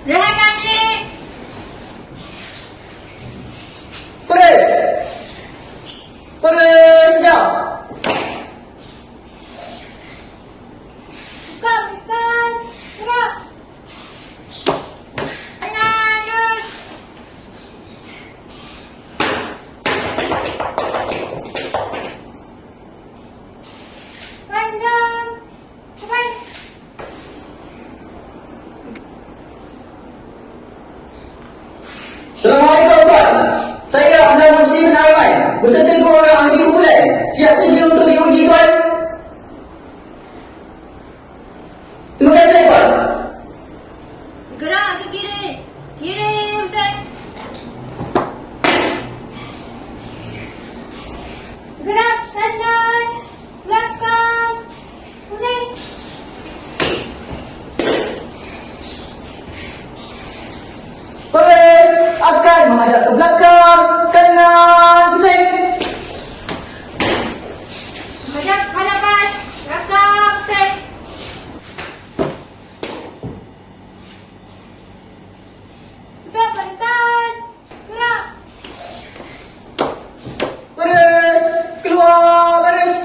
Rehatkan diri. Polis! Polis, sekejap! Buka pesan. Gerak. Kanan, lurus. Pandang. Depan. Assalamualaikum tuan. Saya Abdul Muslim bin Aiman beserta 2 orang ahli kumpulan. Siap sedia untuk diuji tuan? Terima kasih tuan. Gerak ke kiri. Kiri, Hussein. Gerak kanan. Belakang. Hussein. Polis akan menghadap ke belakang. Kanan, Hussein. Hadap hadapan. Belakang, Hussein. Buka pesan. Gerak. Baris, keluar baris.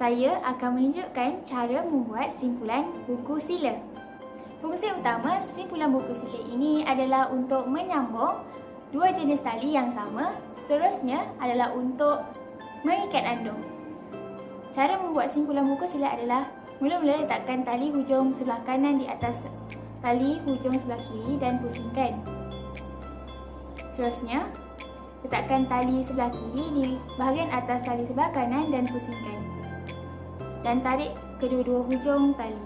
Saya akan menunjukkan cara membuat simpulan buku sila. Fungsi utama simpulan buku sila ini adalah untuk menyambung 2 jenis tali yang sama, seterusnya adalah untuk mengikat andung. Cara membuat simpulan buku sila adalah mula-mula letakkan tali hujung sebelah kanan di atas tali hujung sebelah kiri dan pusingkan. Seterusnya, letakkan tali sebelah kiri di bahagian atas tali sebelah kanan dan pusingkan. Dan tarik kedua-dua hujung tali.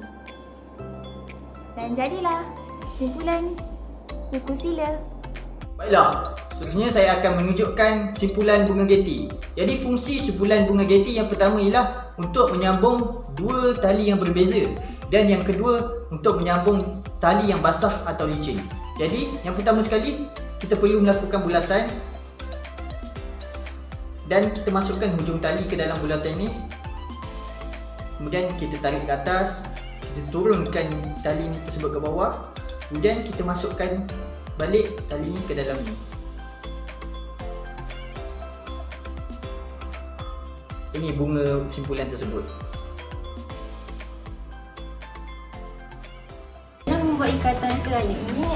Dan jadilah simpulan buku sila. Baiklah, seterusnya saya akan menunjukkan simpulan bunga geti. Jadi fungsi simpulan bunga geti yang pertama ialah untuk menyambung 2 tali yang berbeza. Dan yang kedua untuk menyambung tali yang basah atau licin. Jadi yang pertama sekali kita perlu melakukan bulatan. Dan kita masukkan hujung tali ke dalam bulatan ini. Kemudian kita tarik ke atas, kita turunkan tali ni tersebut ke bawah. Kemudian kita masukkan balik tali ni ke dalam ni. Ini bunga simpulan tersebut. Dalam membuat ikatan seraya ini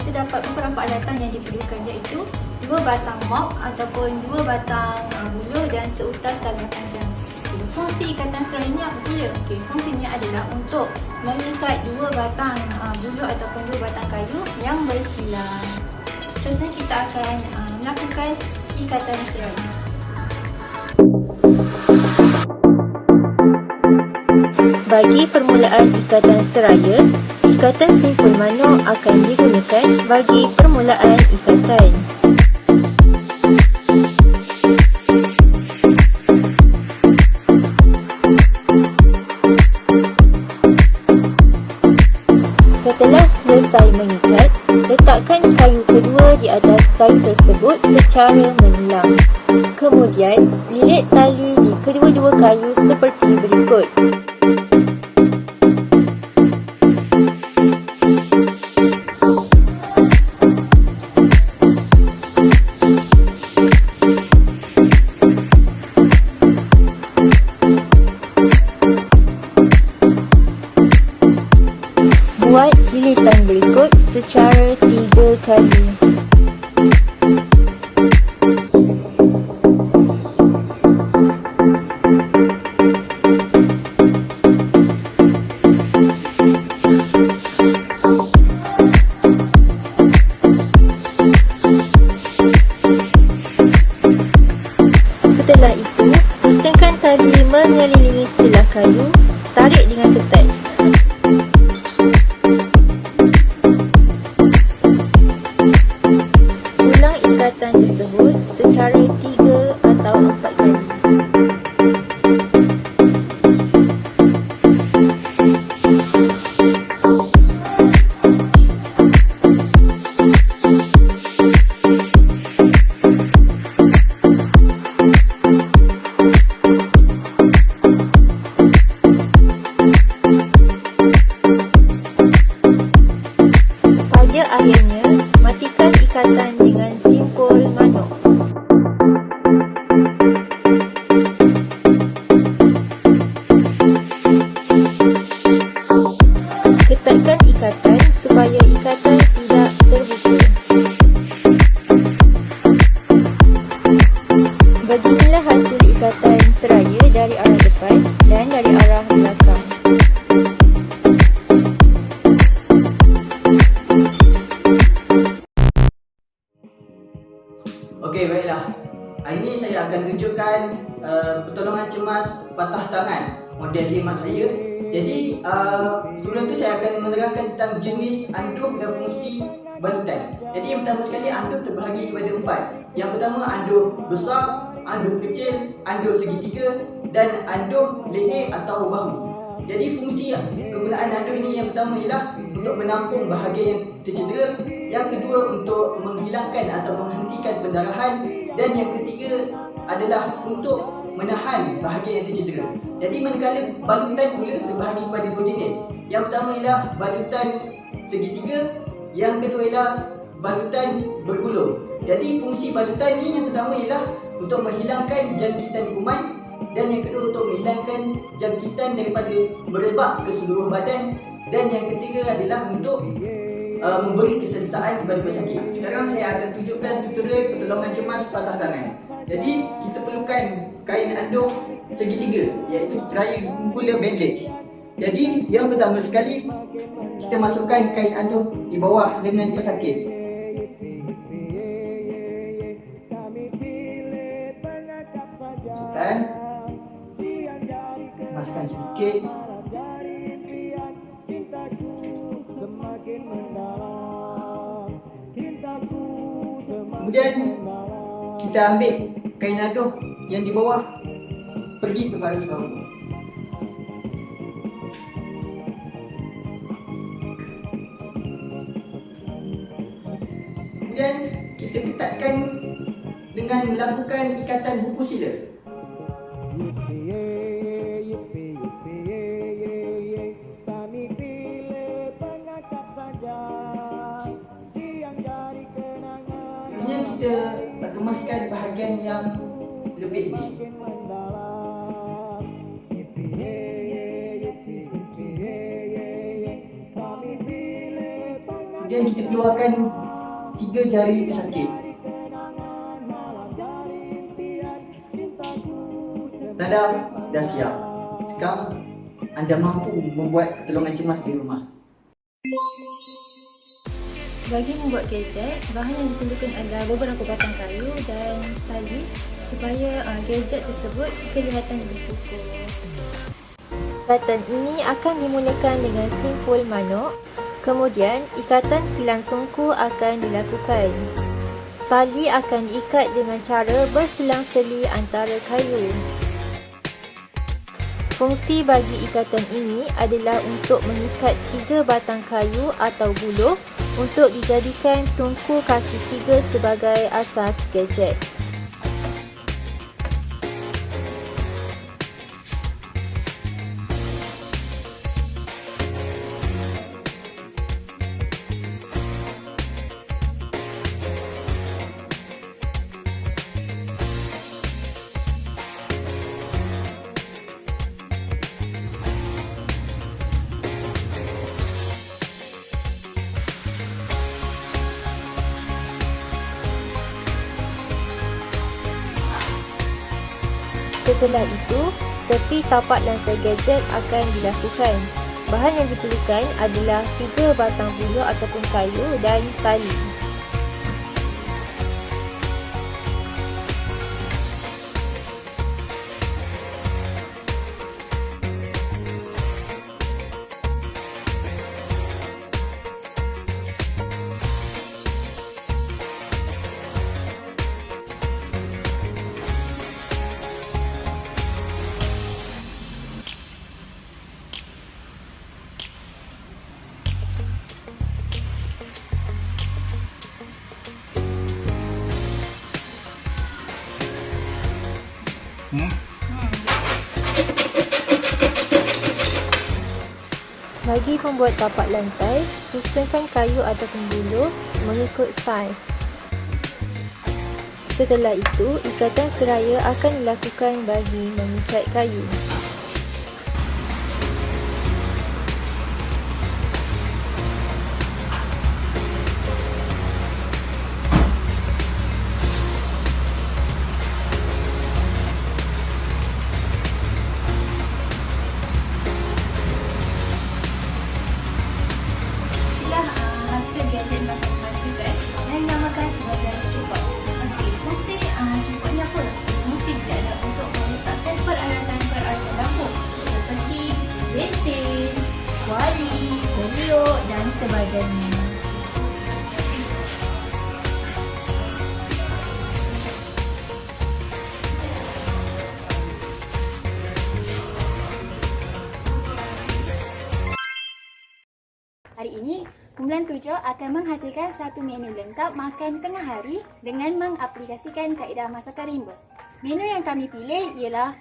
terdapat beberapa alatan yang diperlukan, iaitu 2 batang mop ataupun 2 batang buluh dan seutas tali yang panjang. Fungsi ikatan seraya ini apa pula? Fungsinya adalah untuk mengikat 2 batang buluh ataupun 2 batang kayu yang bersila. Terusnya kita akan melakukan ikatan seraya. Bagi permulaan ikatan seraya, ikatan simpul mano akan digunakan bagi permulaan ikatan. Setelah selesai mengikat, letakkan kayu kedua di atas kayu tersebut secara menyilang. Kemudian, lilit tali di kedua-dua kayu seperti berikut. Buat lilitan berikut secara 3 kali. Setelah itu, pusingkan tali mengelilingi celah kayu, tarik dengan ketat. Ulang ikatan tersebut secara 3 atau 4 kali. patah tangan model mak saya. Jadi sebelum tu saya akan menerangkan tentang jenis anduh dan fungsi balutan. Jadi yang pertama sekali, anduh terbahagi kepada 4. Yang pertama, anduh besar, anduh kecil, anduh segitiga dan anduh leher atau bahu. Jadi fungsi kegunaan anduh ini, yang pertama ialah untuk menampung bahagian yang tercedera, yang kedua untuk menghilangkan atau menghentikan pendarahan, dan yang ketiga adalah untuk menahan bahagian yang tercedera. Jadi manakala balutan pula terbahagi kepada 2 jenis. Yang pertama ialah balutan segitiga, yang kedua ialah balutan bergulung. Jadi fungsi balutan ni, yang pertama ialah untuk menghilangkan jangkitan kuman, dan yang kedua untuk menghilangkan jangkitan daripada merebak ke seluruh badan, dan yang ketiga adalah untuk memberi keselesaan kepada pesakit. Sekarang saya akan tunjukkan tutorial pertolongan cemas patah tangan. Jadi kita perlukan kain anduh segitiga, iaitu triangular bandage. Jadi yang pertama sekali, kita masukkan kain anduh di bawah lengan pesakit. Masukkan sedikit. Kemudian kita ambil kain anduh yang di bawah, pergi ke baris bawah. Kemudian kita ketatkan dengan melakukan ikatan buku sila. Seterusnya kita kemaskan bahagian yang lebih ni. Kemudian kita keluarkan 3 jari pesakit. Tanda dah siap. Sekarang anda mampu membuat pertolongan cemas di rumah. Bagi membuat gadget, bahan yang diperlukan adalah beberapa batang kayu dan tali supaya gadget tersebut kelihatan lebih kukuh. Ikatan ini akan dimulakan dengan simpul manuk, kemudian ikatan silang tungku akan dilakukan. Tali akan diikat dengan cara berselang-seli antara kayu. Fungsi bagi ikatan ini adalah untuk mengikat 3 batang kayu atau buluh untuk dijadikan tungku kaki 3 sebagai asas gadget. Setelah itu, tepi tapak lantai gadget akan dilakukan. Bahan yang diperlukan adalah 3 batang buluh ataupun kayu dan tali. Bagi pembuat tapak lantai, susunkan kayu ataupun buluh mengikut saiz. Setelah itu, ikatan seraya akan dilakukan bagi mengikat kayu. Hasil gadget yang dihasilkan yang dinamakan sebagai tripod. Okey, fungsi tripod ni apa? Fungsi dia adalah untuk meletakkan peralatan-peralatan sebagainya. Hari ini, kumpulan 7 akan menghasilkan satu menu lengkap makan tengah hari dengan mengaplikasikan kaedah masakan rimba. Menu yang kami pilih ialah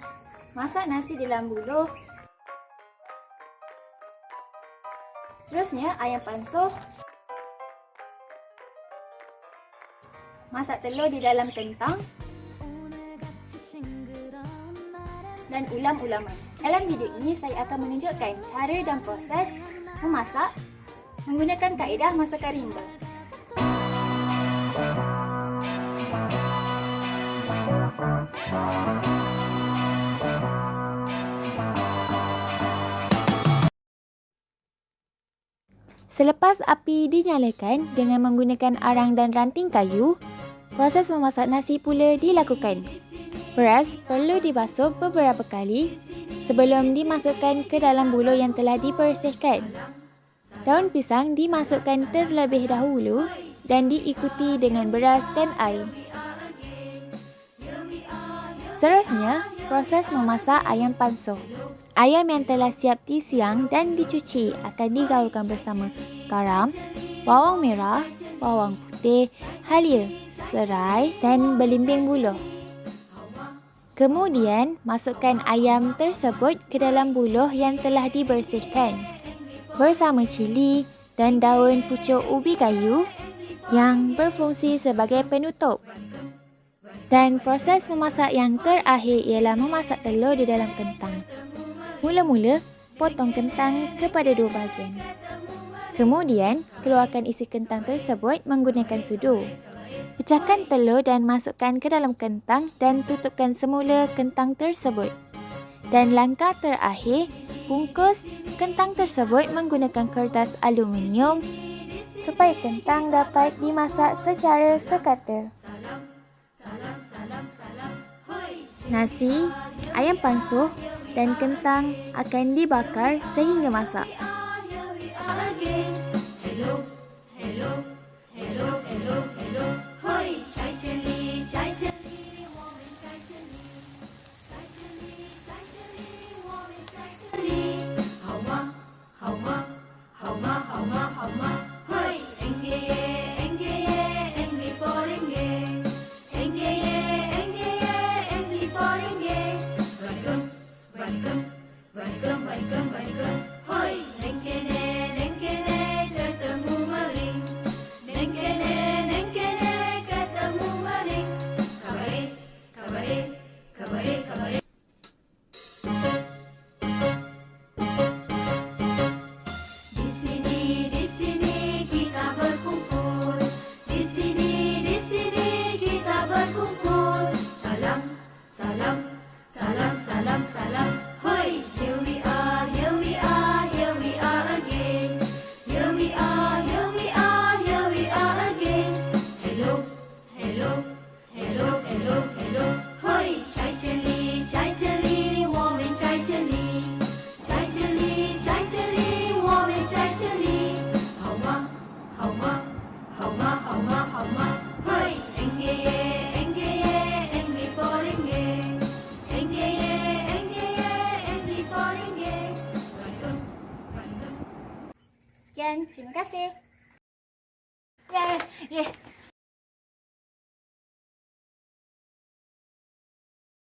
masak nasi dalam buluh, seterusnya ayam pansuh, masak telur di dalam kentang dan ulam-ulaman. Dalam video ini saya akan menunjukkan cara dan proses memasak menggunakan kaedah masakan rimba. Selepas api dinyalakan dengan menggunakan arang dan ranting kayu, proses memasak nasi pula dilakukan. Beras perlu dibasuh beberapa kali sebelum dimasukkan ke dalam buluh yang telah dibersihkan. Daun pisang dimasukkan terlebih dahulu dan diikuti dengan beras dan air. Seterusnya, proses memasak ayam pansuh. Ayam yang telah siap disiang dan dicuci akan digaulkan bersama garam, bawang merah, bawang putih, halia, serai dan belimbing buluh. Kemudian, masukkan ayam tersebut ke dalam buluh yang telah dibersihkan bersama cili dan daun pucuk ubi kayu yang berfungsi sebagai penutup. Dan proses memasak yang terakhir ialah memasak telur di dalam kentang. Mula-mula, potong kentang kepada 2 bahagian. Kemudian, keluarkan isi kentang tersebut menggunakan sudu. Pecahkan telur dan masukkan ke dalam kentang dan tutupkan semula kentang tersebut. Dan langkah terakhir, bungkus kentang tersebut menggunakan kertas aluminium supaya kentang dapat dimasak secara sekata. Nasi, ayam pansuh dan kentang akan dibakar sehingga masak. Sekian, terima kasih.